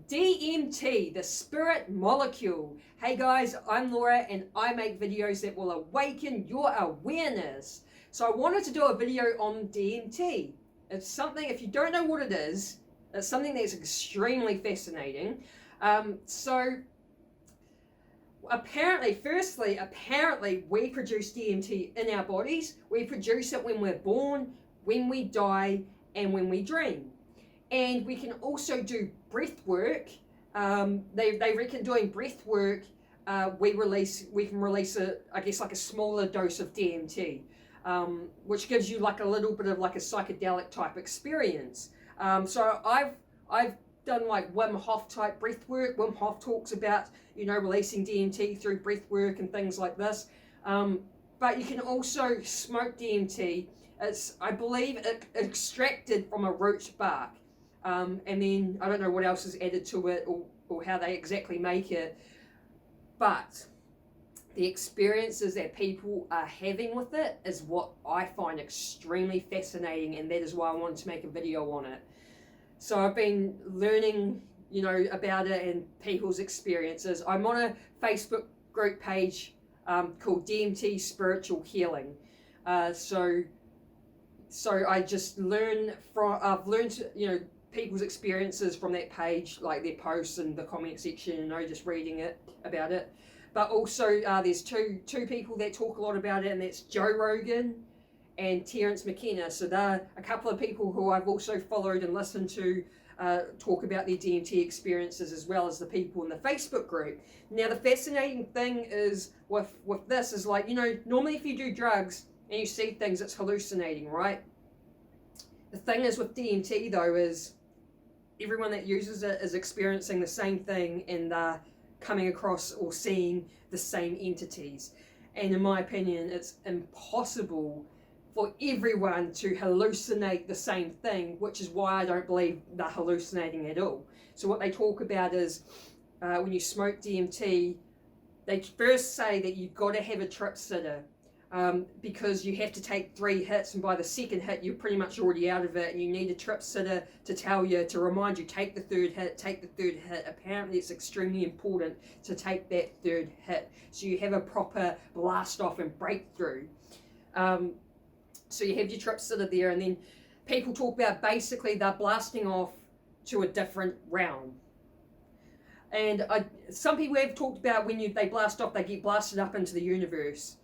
DMT, the spirit molecule. Hey guys, I'm Laura and I make videos that will awaken your awareness. So I wanted to do a video on DMT. It's something, if you don't know what it is, it's something that's extremely fascinating. Apparently we produce DMT in our bodies. We produce it when we're born, when we die, and when we dream. And we can also do breath work. They reckon doing breath work, we can release like a smaller dose of DMT, which gives you like a little bit of like a psychedelic type experience. So I've done like Wim Hof type breath work. Wim Hof talks about, releasing DMT through breath work and things like this. But you can also smoke DMT. I believe extracted from a root bark. And then I don't know what else is added to it or how they exactly make it, but the experiences that people are having with it is what I find extremely fascinating, and that is why I wanted to make a video on it. So I've been learning, about it and people's experiences. I'm on a Facebook group page called DMT Spiritual Healing. So I just I've learned, people's experiences from that page, like their posts and the comment section, just reading about it. But also there's two people that talk a lot about it, and that's Joe Rogan and Terence Mckenna. So they're a couple of people who I've also followed and listened to talk about their DMT experiences, as well as the people in the Facebook group. Now the fascinating thing is with this is like, normally if you do drugs and you see things, it's hallucinating, right? The thing is with DMT though is everyone that uses it is experiencing the same thing, and they're coming across or seeing the same entities. And in my opinion, it's impossible for everyone to hallucinate the same thing, which is why I don't believe they're hallucinating at all. So what they talk about is when you smoke DMT, they first say that you've got to have a trip sitter. Because you have to take 3 hits, and by the second hit you're pretty much already out of it, and you need a trip sitter to remind you, take the third hit. Apparently it's extremely important to take that 3rd hit so you have a proper blast off and breakthrough. So you have your trip sitter there, and then people talk about basically they're blasting off to a different realm. And some people have talked about when they blast off, they get blasted up into the universe.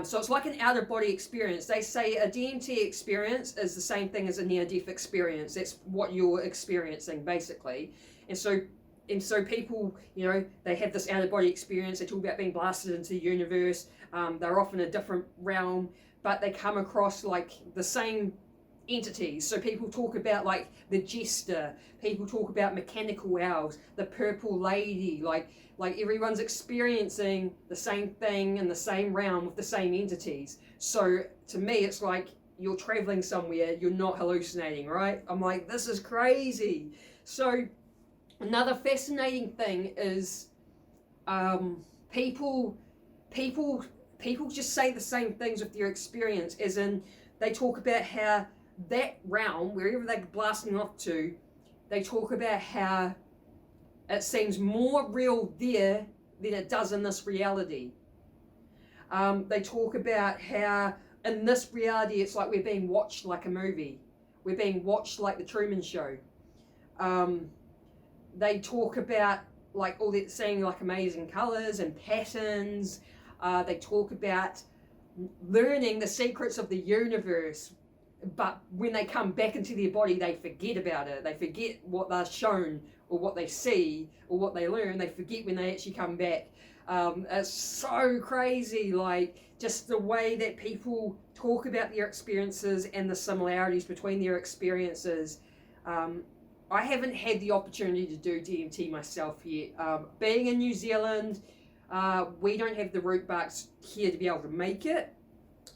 So it's like an out-of-body experience. They say a DMT experience is the same thing as a near-death experience. That's what you're experiencing, basically. And so people, they have this out-of-body experience. They talk about being blasted into the universe. They're off in a different realm, but they come across like the same entities. So people talk about like the jester. People talk about mechanical owls, the purple lady, like everyone's experiencing the same thing in the same realm with the same entities. So to me, it's like you're traveling somewhere, you're not hallucinating, right? I'm like, this is crazy. So another fascinating thing is people just say the same things with their experience, as in they talk about how that realm, wherever they're blasting off to, they talk about how it seems more real there than it does in this reality. They talk about how in this reality it's like we're being watched like a movie. We're being watched like the Truman Show. They talk about like all that, seeing like amazing colors and patterns. They talk about learning the secrets of the universe, but when they come back into their body, they forget about it. They forget what they're shown or what they see or what they learn. They forget when they actually come back. It's so crazy, like just the way that people talk about their experiences and the similarities between their experiences. I haven't had the opportunity to do DMT myself yet. Being in New Zealand, we don't have the root barks here to be able to make it.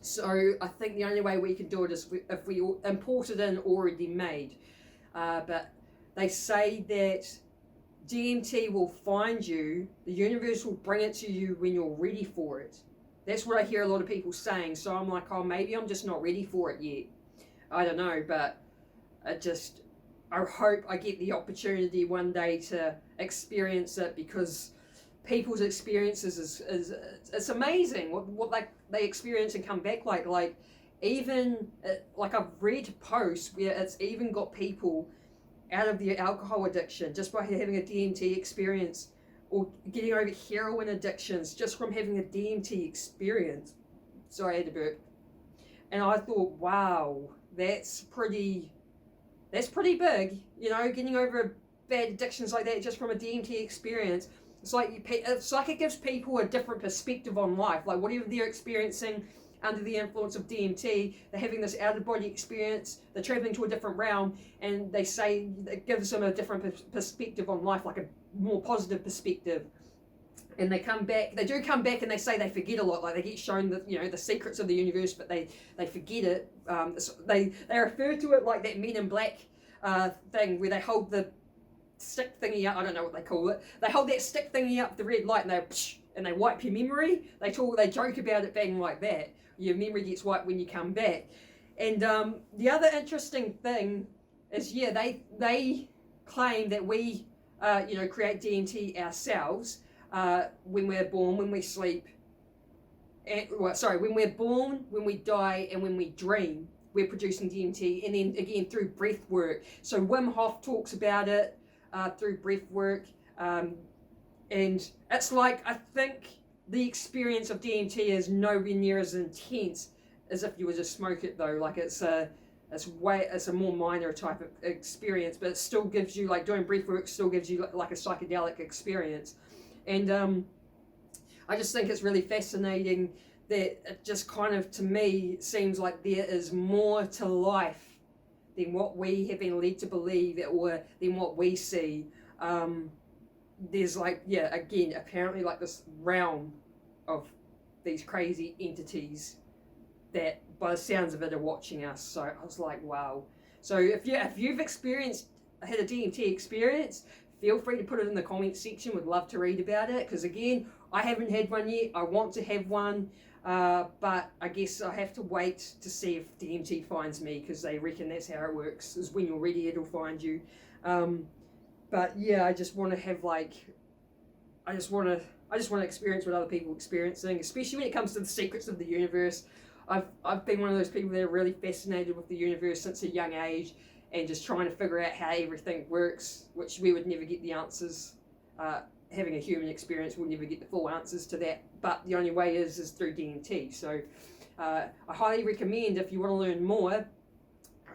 So I think the only way we can do it is if we import it in already made. But they say that DMT will find you, the universe will bring it to you when you're ready for it. That's what I hear a lot of people saying. So I'm like, oh, maybe I'm just not ready for it yet. I don't know, but I hope I get the opportunity one day to experience it, because people's experiences is it's amazing what they experience and come back like even like I've read posts where it's even got people out of their alcohol addiction just by having a DMT experience, or getting over heroin addictions just from having a DMT experience. Sorry, I had to burp. And I thought, wow, that's pretty big, you know, getting over bad addictions like that just from a DMT experience. It's like it gives people a different perspective on life. Like whatever they're experiencing under the influence of DMT, they're having this out-of-body experience, they're traveling to a different realm, and they say it gives them a different perspective on life, like a more positive perspective. And they do come back and they say they forget a lot, like they get shown the secrets of the universe, but they forget it. They refer to it like that Men in Black thing where they hold the stick thingy up. I don't know what they call it. They hold that stick thingy up the red light and they wipe your memory. They joke about it being like that. Your memory gets wiped when you come back. And the other interesting thing is, they claim that we create DMT ourselves when we're born, when we sleep. When we're born, when we die, and when we dream, we're producing DMT, and then again through breath work. So Wim Hof talks about it through breath work, and it's like, I think the experience of DMT is nowhere near as intense as if you were to smoke it though. Like it's a more minor type of experience, but it still gives you, like doing breath work still gives you like a psychedelic experience. And I just think it's really fascinating that it just kind of, to me, seems like there is more to life than what we have been led to believe, or than what we see. There's again, apparently like this realm of these crazy entities that, by the sounds of it, are watching us. So I was like, wow. So if you've had a DMT experience, feel free to put it in the comments section. Would love to read about it, because again, I haven't had one yet. I want to have one, but I guess I have to wait to see if DMT finds me, because they reckon that's how it works, is when you're ready it'll find you. But yeah, I just want to have I just want to experience what other people are experiencing, especially when it comes to the secrets of the universe. I've been one of those people that are really fascinated with the universe since a young age, and just trying to figure out how everything works, which we would never get the answers. Having a human experience, we'll never get the full answers to that, but the only way is through DMT. So I highly recommend, if you want to learn more,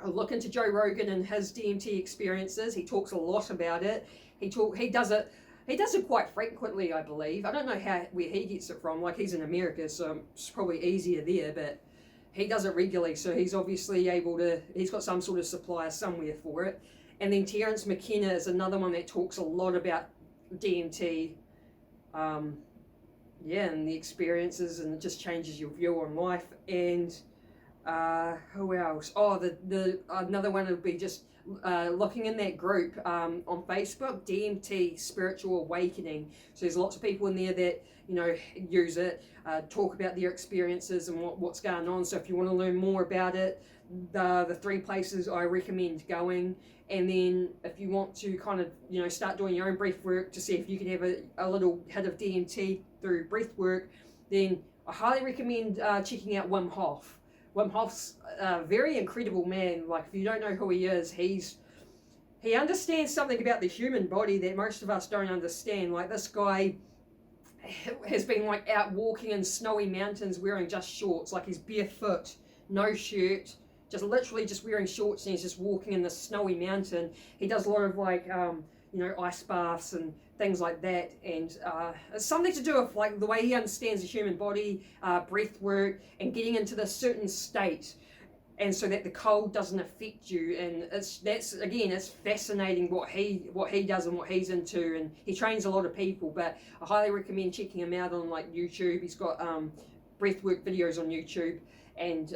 look into Joe Rogan and his DMT experiences. He talks a lot about it. He does it quite frequently, I believe. I don't know where he gets it from. Like, he's in America, so it's probably easier there, but he does it regularly, so he's obviously he's got some sort of supplier somewhere for it. And then Terence Mckenna is another one that talks a lot about DMT, and the experiences, and it just changes your view on life. And who else? Oh, the another one would be just looking in that group on Facebook, DMT Spiritual Awakening. So there's lots of people in there that use it, talk about their experiences and what's going on. So if you want to learn more about it, the 3 places I recommend going. And then if you want to kind of start doing your own breath work to see if you can have a little hit of DMT through breath work, then I highly recommend checking out Wim Hof. Wim Hof's a very incredible man. Like, if you don't know who he is, he understands something about the human body that most of us don't understand. Like, this guy has been out walking in snowy mountains wearing just shorts. Like, he's barefoot, no shirt, literally just wearing shorts, and he's just walking in this snowy mountain. He does a lot of ice baths and things like that, and it's something to do with the way he understands the human body, breath work, and getting into this certain state, and so that the cold doesn't affect you. And it's fascinating what he does and what he's into, and he trains a lot of people. But I highly recommend checking him out on YouTube. He's got breathwork videos on YouTube, and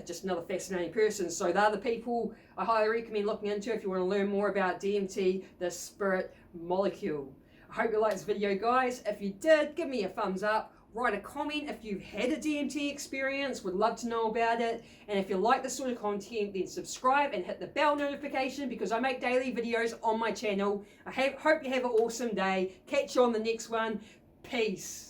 just another fascinating person. So they're the people I highly recommend looking into if you want to learn more about DMT, the spirit molecule. I hope you liked this video, guys. If you did, give me a thumbs up. Write a comment if you've had a DMT experience, would love to know about it. And if you like this sort of content, then subscribe and hit the bell notification, because I make daily videos on my channel. Hope you have an awesome day. Catch you on the next one. Peace.